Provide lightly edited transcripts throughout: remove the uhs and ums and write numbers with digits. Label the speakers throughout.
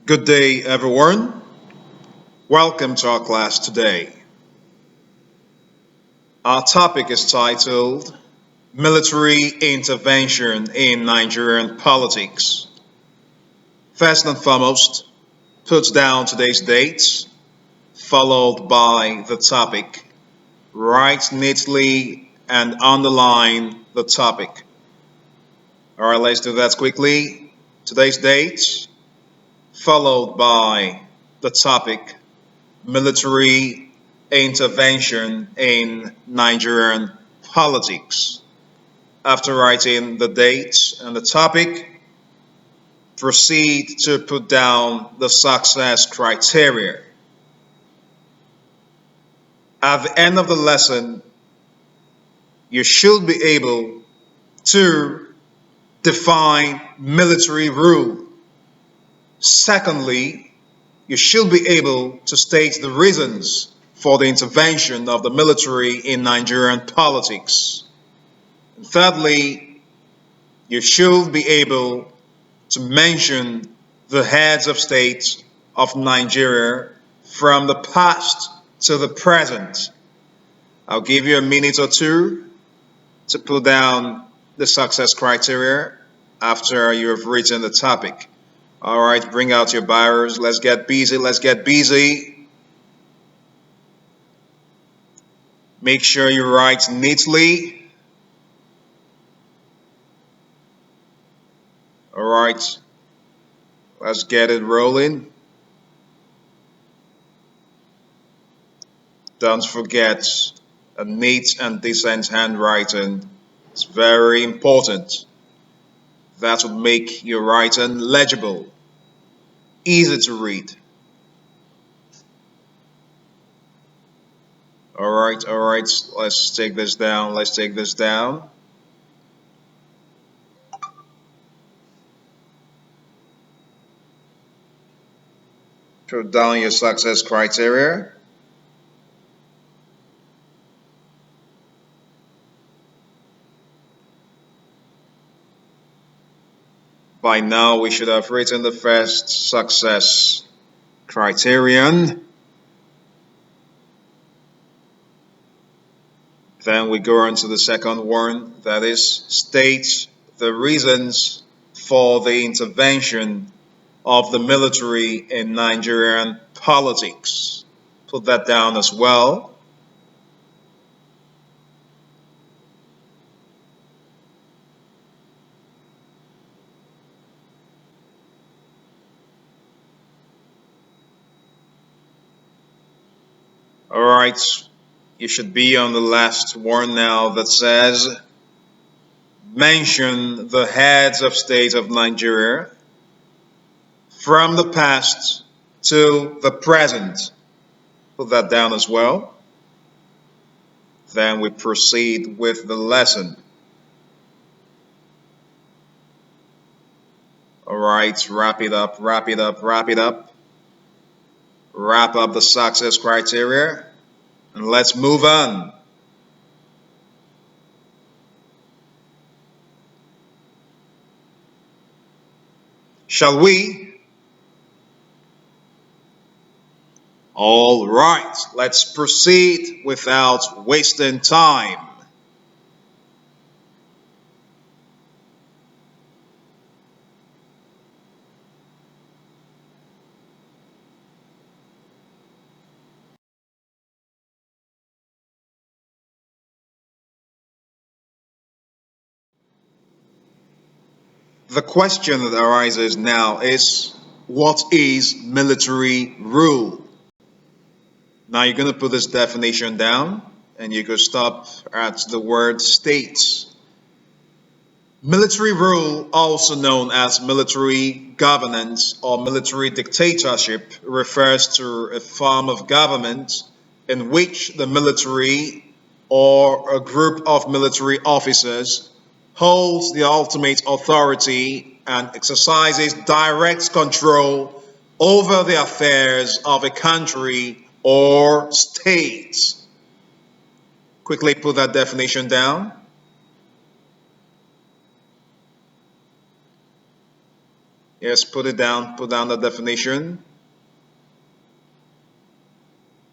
Speaker 1: Good day, everyone. Welcome to our class today. Our topic is titled Military Intervention in Nigerian Politics. First and foremost, put down today's dates, followed by the topic. Write neatly and underline the topic. All right, let's do that quickly. Today's dates, followed by the topic. Military intervention in Nigerian politics. After writing the date and the topic, proceed to put down the success criteria. At the end of the lesson, you should be able to define military rule. Secondly, you should be able to state the reasons for the intervention of the military in Nigerian politics. And thirdly, you should be able to mention the heads of state of Nigeria from the past to the present. I'll give you a minute or two to put down the success criteria after you have written the topic. All right, bring out your buyers. Let's get busy. Make sure you write neatly. All right, let's get it rolling. Don't forget a neat and decent handwriting. It's very important. That would make your writing legible, easy to read. All right, let's take this down. Put down your success criteria. By now, we should have written the first success criterion. Then we go on to the second one, that is, state the reasons for the intervention of the military in Nigerian politics. Put that down as well. All right, you should be on the last one now that says, mention the heads of state of Nigeria from the past to the present. Put that down as well. Then we proceed with the lesson. All right, wrap it up. Wrap up the success criteria, and let's move on. Shall we? All right, let's proceed without wasting time. The question that arises now is, what is military rule? Now you're going to put this definition down and you can stop at the word states. Military rule, also known as military governance or military dictatorship, refers to a form of government in which the military or a group of military officers holds the ultimate authority and exercises direct control over the affairs of a country or state. Quickly put that definition down. Yes, put down the definition.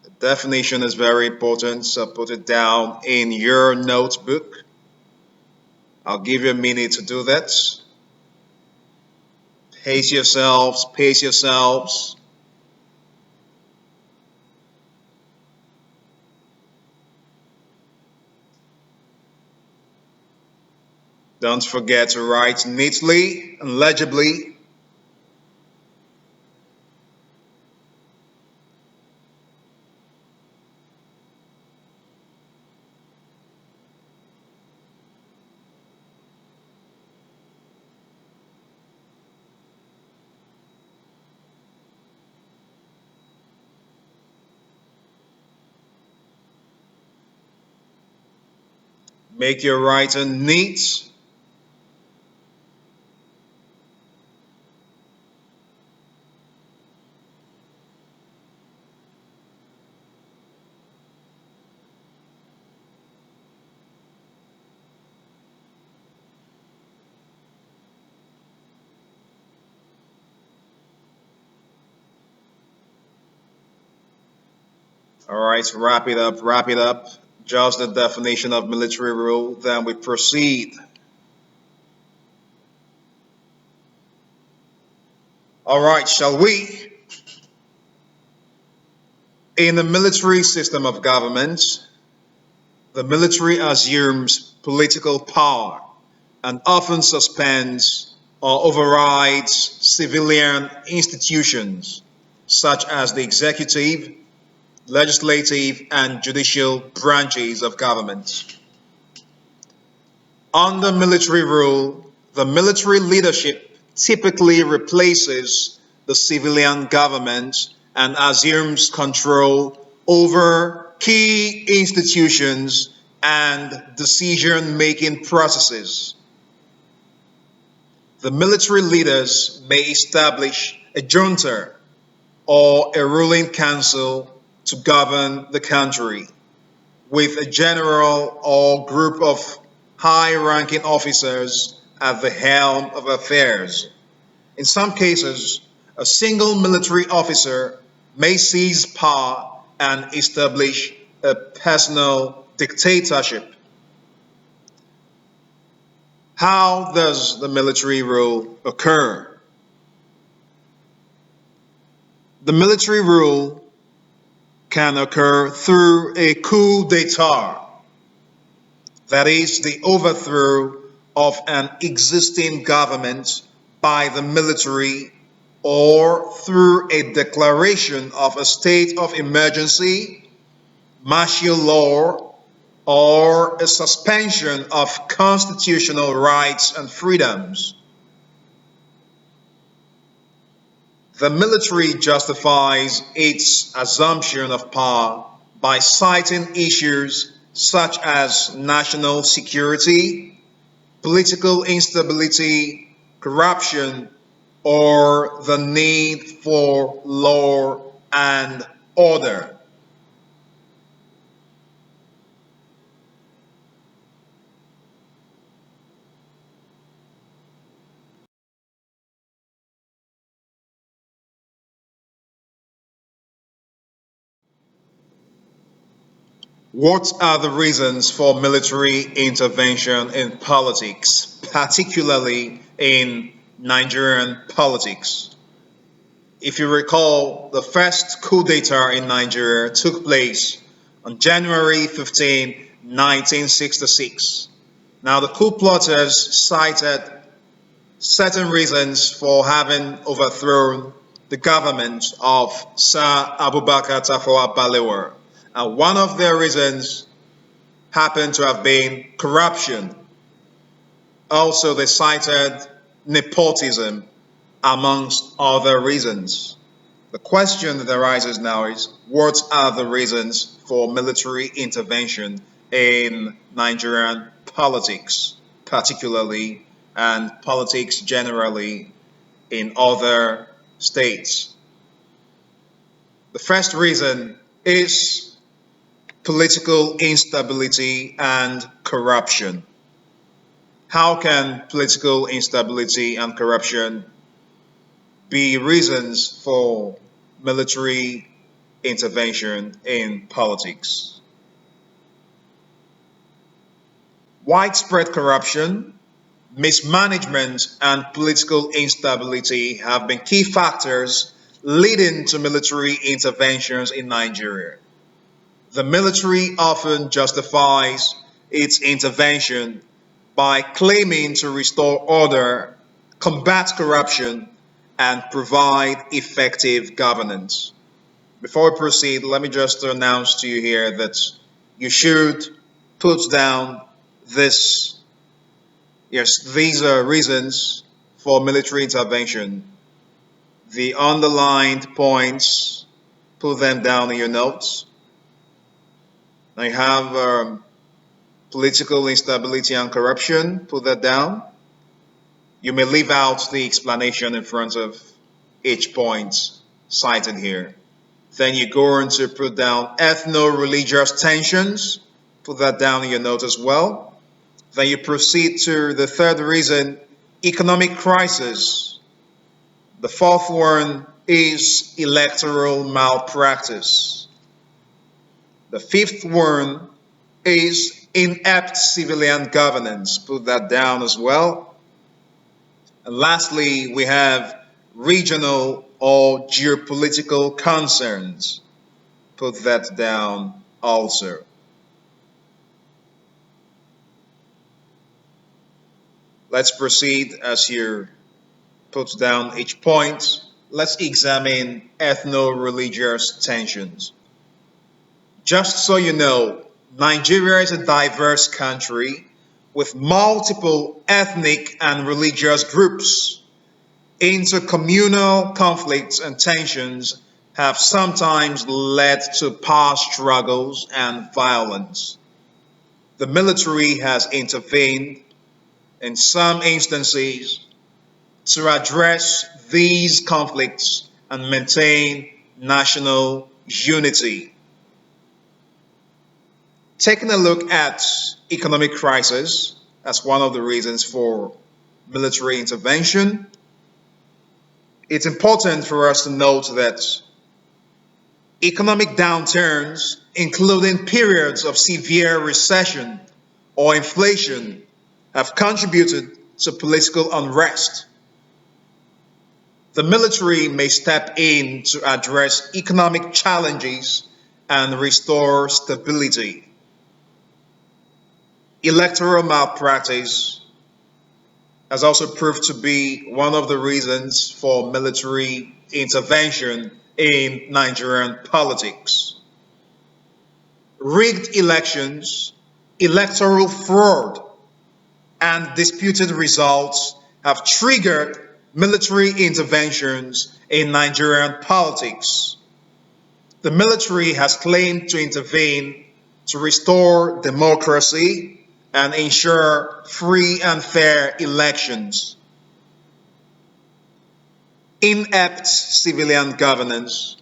Speaker 1: The definition is very important, so put it down in your notebook. I'll give you a minute to do that. Pace yourselves, pace yourselves. Don't forget to write neatly and legibly. Make your writing neat. All right, wrap it up, wrap it up. Just the definition of military rule, then we proceed. All right, shall we? In the military system of government, the military assumes political power and often suspends or overrides civilian institutions such as the executive, legislative, and judicial branches of government. Under military rule, the military leadership typically replaces the civilian government and assumes control over key institutions and decision making processes. The military leaders may establish a junta or a ruling council to govern the country, with a general or group of high ranking officers at the helm of affairs. In some cases, a single military officer may seize power and establish a personal dictatorship. How does the military rule occur? The military rule can occur through a coup d'etat, that is, the overthrow of an existing government by the military, or through a declaration of a state of emergency, martial law, or a suspension of constitutional rights and freedoms. The military justifies its assumption of power by citing issues such as national security, political instability, corruption, or the need for law and order. What are the reasons for military intervention in politics, particularly in Nigerian politics? If you recall, the first coup d'etat in Nigeria took place on January 15, 1966. Now, the coup plotters cited certain reasons for having overthrown the government of Sir Abubakar Tafawa Balewa. And one of their reasons happened to have been corruption. Also, they cited nepotism, amongst other reasons. The question that arises now is, what are the reasons for military intervention in Nigerian politics, particularly, and politics generally in other states? The first reason is political instability and corruption. How can political instability and corruption be reasons for military intervention in politics. Widespread corruption, mismanagement, and political instability have been key factors leading to military interventions in Nigeria. The military often justifies its intervention by claiming to restore order, combat corruption, and provide effective governance. Before we proceed, let me just announce to you here that you should put down this. Yes, these are reasons for military intervention. The underlined points, put them down in your notes. I have political instability and corruption, put that down. You may leave out the explanation in front of each point cited here. Then you go on to put down ethno-religious tensions, put that down in your notes as well. Then you proceed to the third reason, economic crisis. The fourth one is electoral malpractice. The fifth one is inept civilian governance. Put that down as well. And lastly, we have regional or geopolitical concerns. Put that down also. Let's proceed as you put down each point. Let's examine ethno-religious tensions. Just so you know, Nigeria is a diverse country with multiple ethnic and religious groups. Intercommunal conflicts and tensions have sometimes led to power struggles and violence. The military has intervened in some instances to address these conflicts and maintain national unity. Taking a look at economic crisis as one of the reasons for military intervention, it's important for us to note that economic downturns, including periods of severe recession or inflation, have contributed to political unrest. The military may step in to address economic challenges and restore stability. Electoral malpractice has also proved to be one of the reasons for military intervention in Nigerian politics. Rigged elections, electoral fraud, and disputed results have triggered military interventions in Nigerian politics. The military has claimed to intervene to restore democracy and ensure free and fair elections. Inept civilian governance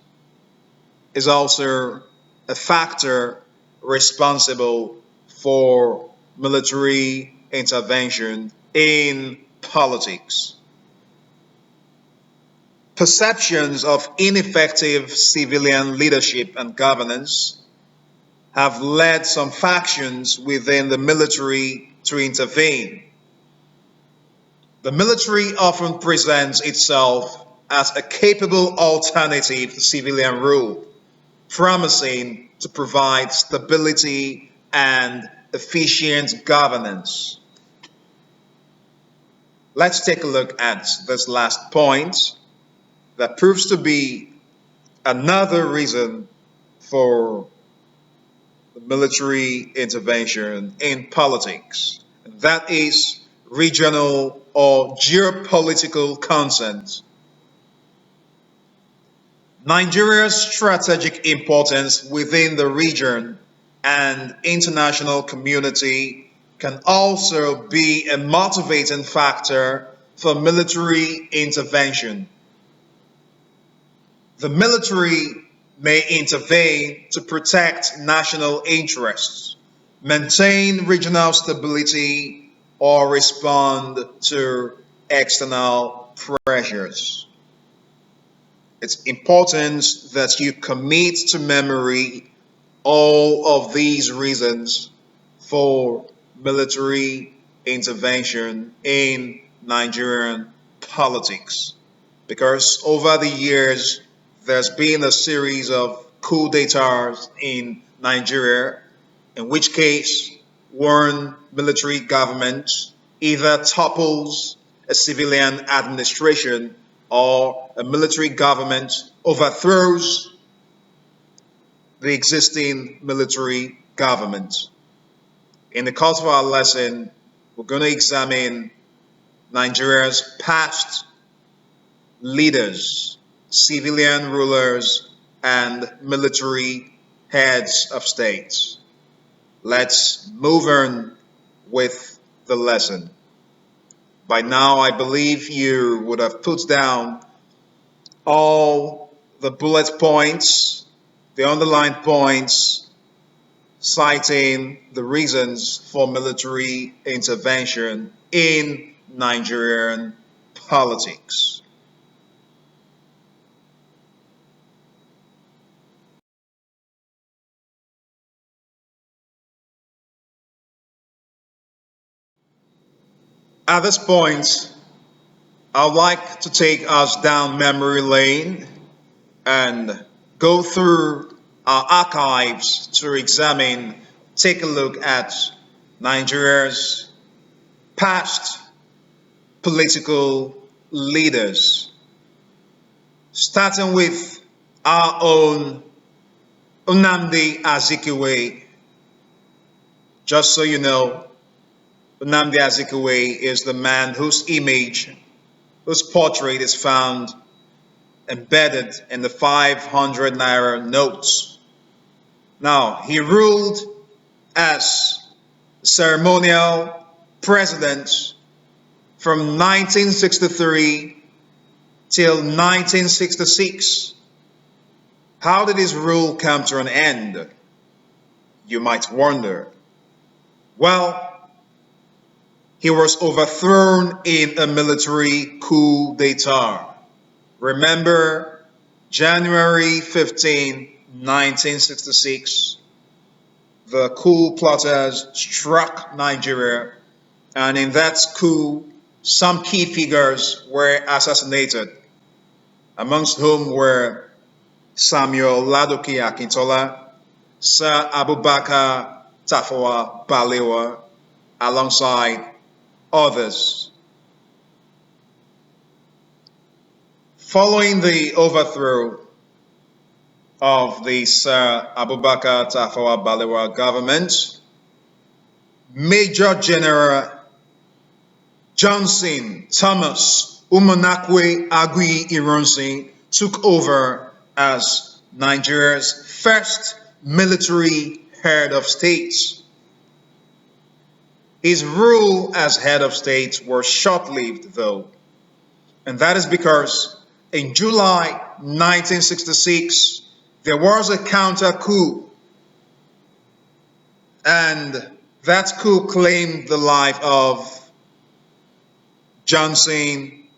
Speaker 1: is also a factor responsible for military intervention in politics. Perceptions of ineffective civilian leadership and governance have led some factions within the military to intervene. The military often presents itself as a capable alternative to civilian rule, promising to provide stability and efficient governance. Let's take a look at this last point that proves to be another reason for the military intervention in politics. That is regional or geopolitical concerns. Nigeria's strategic importance within the region and international community can also be a motivating factor for military intervention. The military may intervene to protect national interests, maintain regional stability, or respond to external pressures. It's important that you commit to memory all of these reasons for military intervention in Nigerian politics. Because over the years, there's been a series of coup d'etats in Nigeria, in which case one military government either topples a civilian administration or a military government overthrows the existing military government. In the course of our lesson, we're going to examine Nigeria's past leaders, civilian rulers, and military heads of states. Let's move on with the lesson. By now, I believe you would have put down all the bullet points, the underlined points, citing the reasons for military intervention in Nigerian politics. At this point, I'd like to take us down memory lane and go through our archives to examine, take a look at Nigeria's past political leaders, starting with our own Nnamdi Azikiwe. Just so you know, Nnamdi Azikiwe is the man whose image, whose portrait is found embedded in the 500 naira notes. Now, he ruled as ceremonial president from 1963 till 1966. How did his rule come to an end? You might wonder. Well, he was overthrown in a military coup d'etat. Remember, January 15, 1966, the coup plotters struck Nigeria, and in that coup, some key figures were assassinated, amongst whom were Samuel Ladoke Akintola, Sir Abubakar Tafawa Balewa, alongside others. Following the overthrow of the Sir Abubakar Tafawa Balewa government, Major General Johnson Thomas Umunakwe Agui Ironsi took over as Nigeria's first military head of state. His rule as head of state was short-lived, though, and that is because in July 1966, there was a counter coup, and that coup claimed the life of Johnson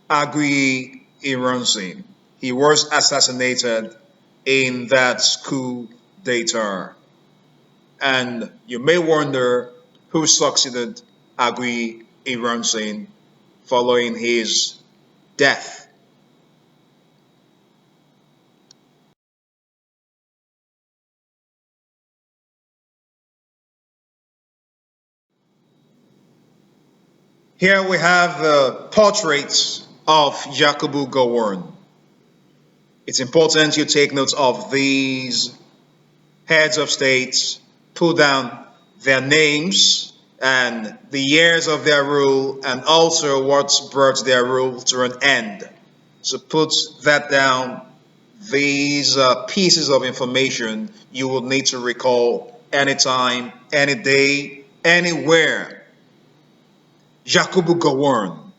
Speaker 1: Agui Ironsi. He was assassinated in that coup d'etat. And you may wonder who succeeded Agui Ironsi following his death. Here we have the portraits of Yakubu Gowon. It's important you take note of these heads of states, put down their names and the years of their rule, and also what's brought their rule to an end. So put that down. These pieces of information you will need to recall anytime, any day, anywhere. Yakubu Gowon.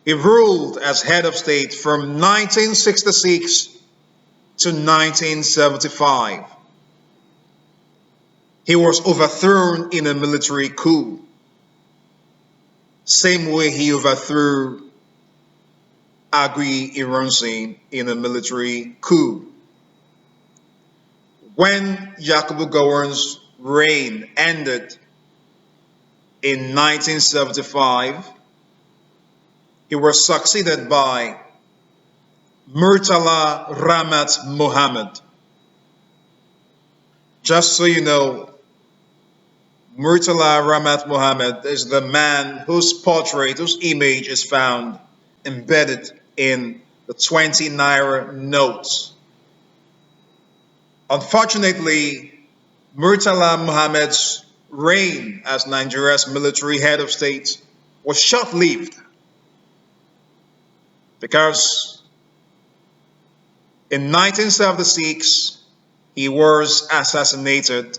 Speaker 1: He ruled as head of state from 1966 to 1975. He was overthrown in a military coup. Same way he overthrew Agui Ironsi in a military coup. When Yakubu Gowon's reign ended in 1975, he was succeeded by Murtala Ramat Mohammed. Just so you know, Murtala Ramat Mohammed is the man whose portrait, whose image is found embedded in the 20 naira notes. Unfortunately, Murtala Mohammed's reign as Nigeria's military head of state was short lived because in 1976 he was assassinated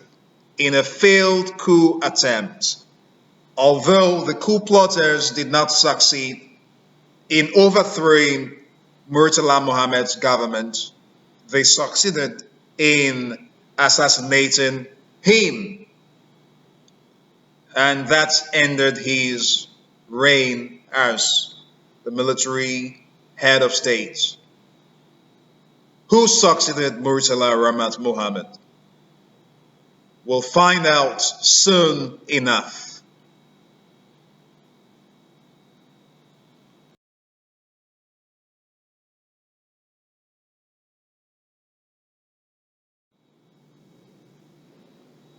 Speaker 1: in a failed coup attempt. Although the coup plotters did not succeed in overthrowing Murtala Mohammed's government, they succeeded in assassinating him. And that ended his reign as the military head of state. Who succeeded Murtala Ramat Mohammed? We'll find out soon enough.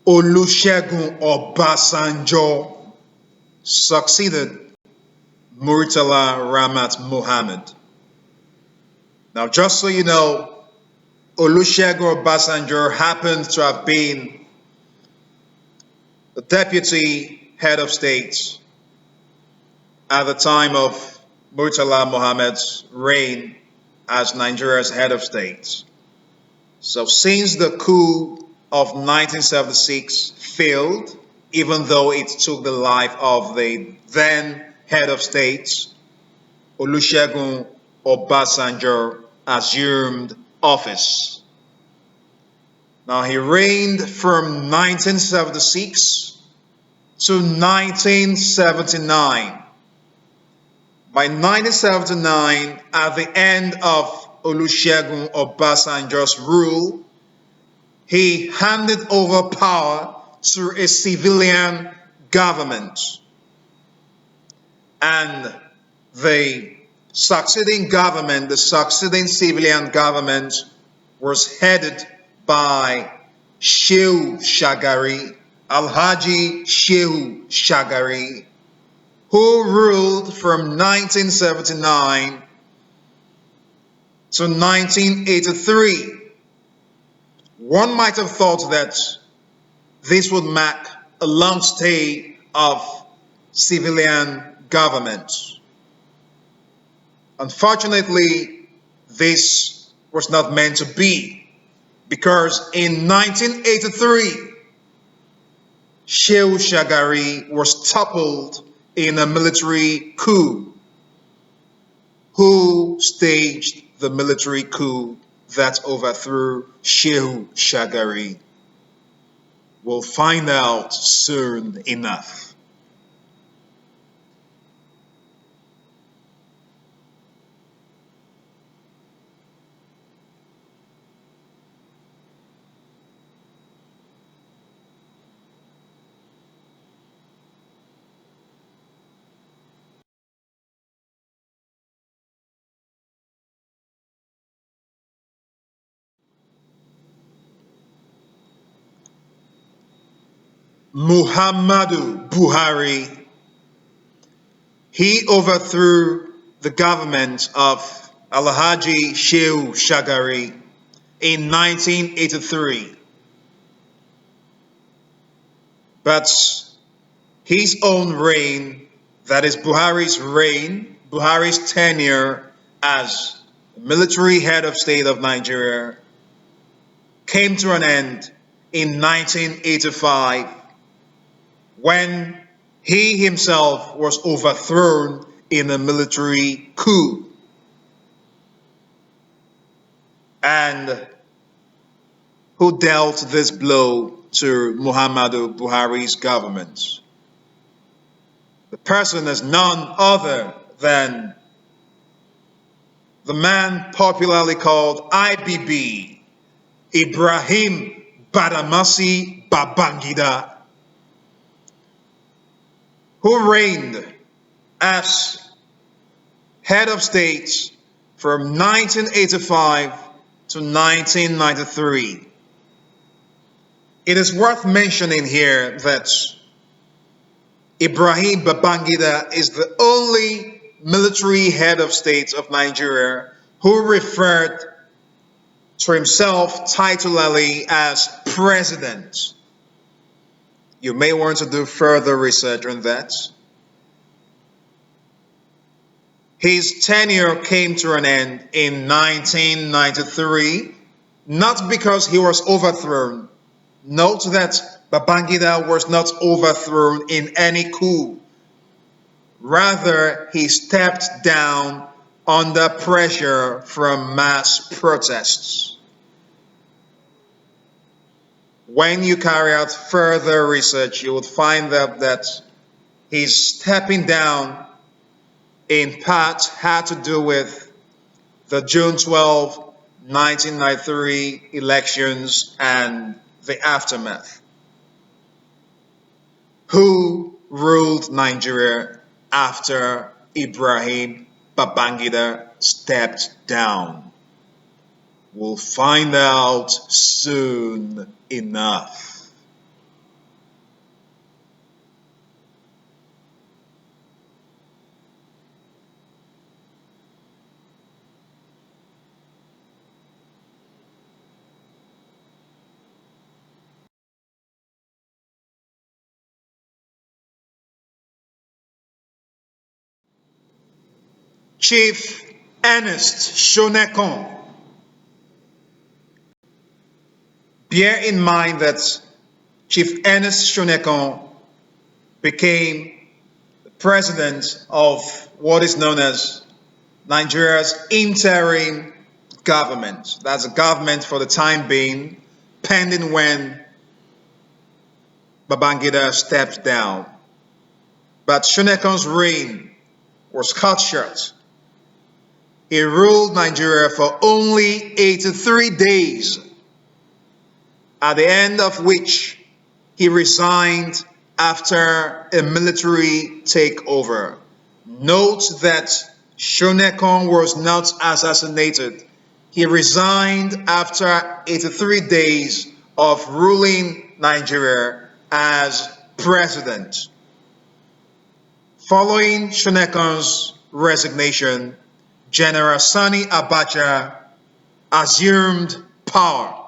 Speaker 1: Olusegun Obasanjo succeeded Murtala Ramat Mohammed. Now, just so you know, Olusegun Obasanjo happened to have been the deputy head of state at the time of Murtala Mohammed's reign as Nigeria's head of state. So since the coup of 1976 failed, even though it took the life of the then head of state, Olusegun Obasanjo assumed office. Now he reigned from 1976 to 1979. By 1979, at the end of Olusegun Obasanjo's rule, he handed over power to a civilian government. And the succeeding government, the succeeding civilian government, was headed by Shehu Shagari, Alhaji Shehu Shagari, who ruled from 1979 to 1983. One might have thought that this would mark a long stay of civilian government. Unfortunately, this was not meant to be, because in 1983, Shehu Shagari was toppled in a military coup. Who staged the military coup that overthrew Shehu Shagari? We'll find out soon enough. Muhammadu Buhari, he overthrew the government of Alhaji Shehu Shagari in 1983. But his own reign, that is Buhari's reign, Buhari's tenure as military head of state of Nigeria, came to an end in 1985 when he himself was overthrown in a military coup. And who dealt this blow to Muhammadu Buhari's government? The person is none other than the man popularly called IBB, Ibrahim Badamasi Babangida, who reigned as head of state from 1985 to 1993. It is worth mentioning here that Ibrahim Babangida is the only military head of state of Nigeria who referred to himself titularly as president. You may want to do further research on that. His tenure came to an end in 1993, not because he was overthrown. Note that Babangida was not overthrown in any coup. Rather, he stepped down under pressure from mass protests. When you carry out further research, you would find that his stepping down in part had to do with the June 12, 1993 elections and the aftermath. Who ruled Nigeria after Ibrahim Babangida stepped down? We'll find out soon enough. Chief Ernest Shonekon. Bear in mind that Chief Ernest Shonekon became the president of what is known as Nigeria's interim government. That's a government for the time being, pending when Babangida stepped down. But Shonekon's reign was cut short. He ruled Nigeria for only 83 days, at the end of which he resigned after a military takeover. Note that Shonekon was not assassinated. He resigned after 83 days of ruling Nigeria as president. Following Shonekon's resignation, General Sani Abacha assumed power.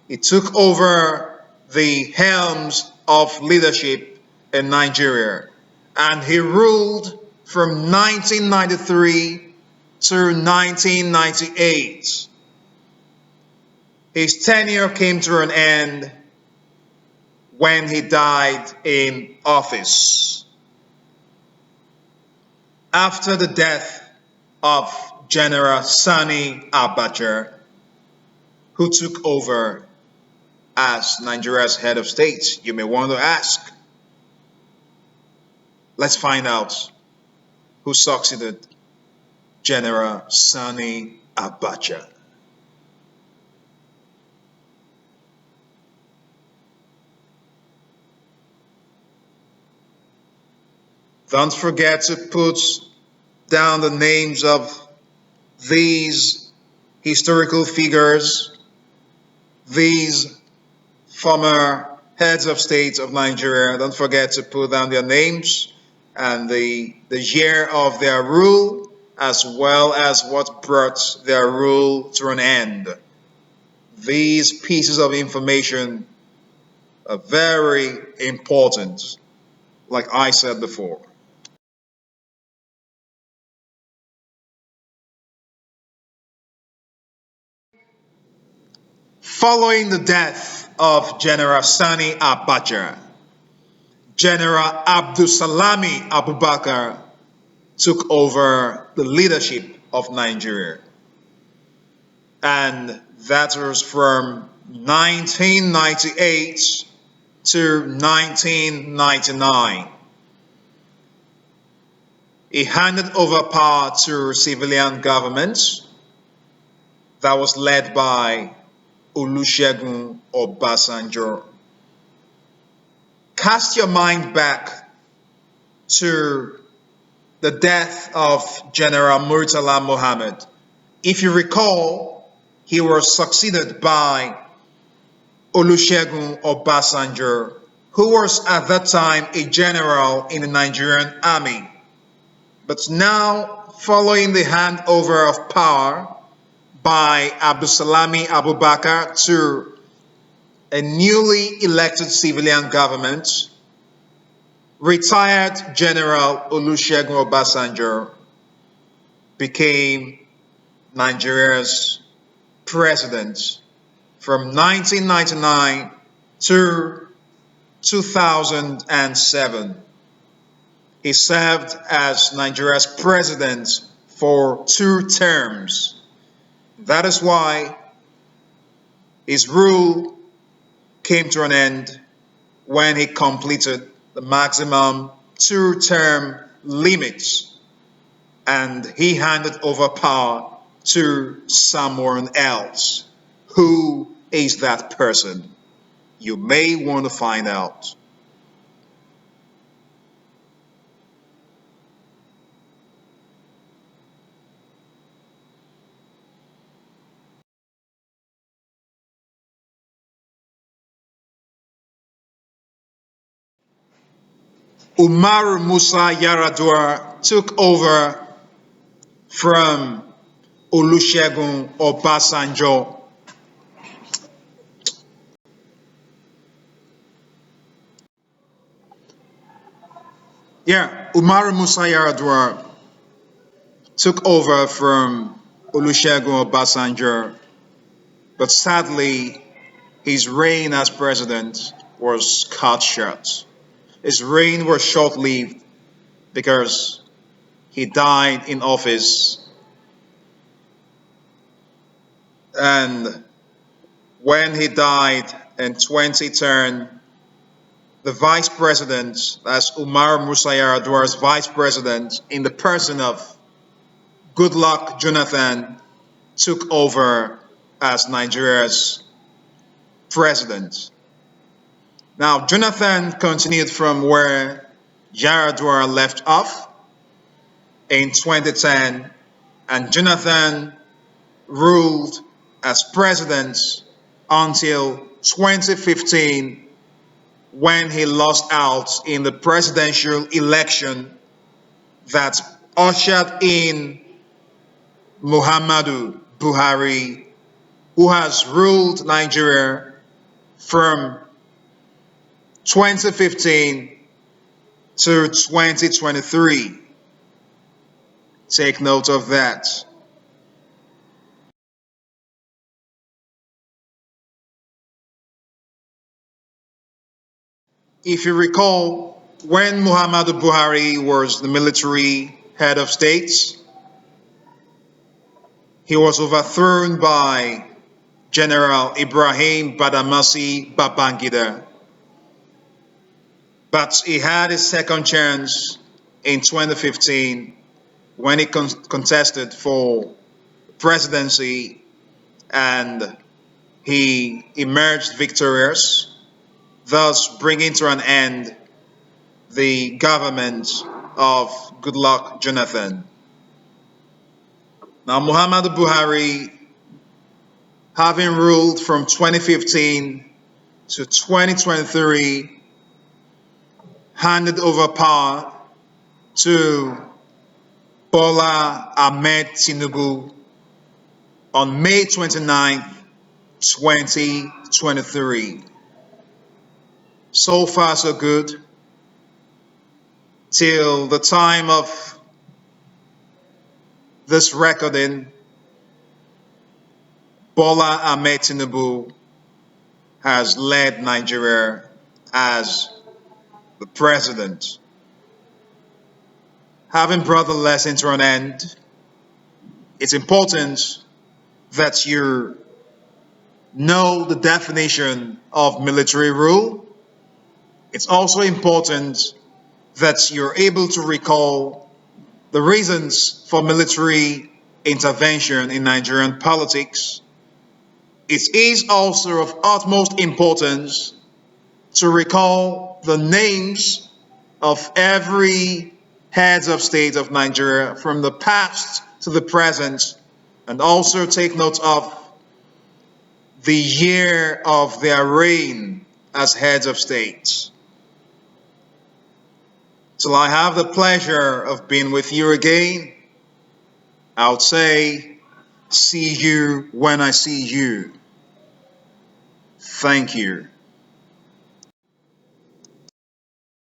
Speaker 1: He took over the helms of leadership in Nigeria, and he ruled from 1993 to 1998. His tenure came to an end when he died in office. After the death of General Sani Abacha, who took over as Nigeria's head of state, you may want to ask. Let's find out who succeeded General Sani Abacha. Don't forget to put down the names of these historical figures, these former heads of state of Nigeria. Don't forget to put down their names and the year of their rule, as well as what brought their rule to an end. These pieces of information are very important, like I said before. Following the death of General Sani Abacha, General Abdusalami Abubakar took over the leadership of Nigeria. And that was from 1998 to 1999. He handed over power to civilian governments that was led by Olusegun Obasanjo. Cast your mind back to the death of General Murtala Mohammed. If you recall, he was succeeded by Olusegun Obasanjo, who was at that time a general in the Nigerian army. But now, following the handover of power by Abdulsalami Abubakar to a newly elected civilian government, retired General Olusegun Obasanjo became Nigeria's president from 1999 to 2007. He served as Nigeria's president for 2 terms. That is why his rule came to an end when he completed the maximum 2-term limits, and he handed over power to someone else. Who is that person? You may want to find out. Umaru Musa Yar'Adua took over from Olusegun Obasanjo. Umaru Musa Yar'Adua took over from Olusegun Obasanjo, but sadly, his reign as president was cut short. His reign was short-lived because he died in office, and when he died in 2010, the vice president, that's Umar Musa Yar'Adua's vice president, in the person of Goodluck Jonathan, took over as Nigeria's president. Now, Jonathan continued from where Yar'Adua left off in 2010, and Jonathan ruled as president until 2015, when he lost out in the presidential election that ushered in Muhammadu Buhari, who has ruled Nigeria from 2015 to 2023. Take note of that. If you recall, when Muhammadu Buhari was the military head of state, he was overthrown by General Ibrahim Badamasi Babangida. But he had his second chance in 2015 when he contested for presidency, and he emerged victorious, thus bringing to an end the government of Goodluck Jonathan. Now, Muhammadu Buhari, having ruled from 2015 to 2023, handed over power to Bola Ahmed Tinubu on May 29, 2023. So far, so good. Till the time of this recording, Bola Ahmed Tinubu has led Nigeria as the president. Having brought the lesson to an end, it's important that you know the definition of military rule. It's also important that you're able to recall the reasons for military intervention in Nigerian politics, it is also of utmost importance to recall the names of every heads of state of Nigeria from the past to the present, and also take note of the year of their reign as heads of states. Till I have the pleasure of being with you again, I would say, see you when I see you. Thank you.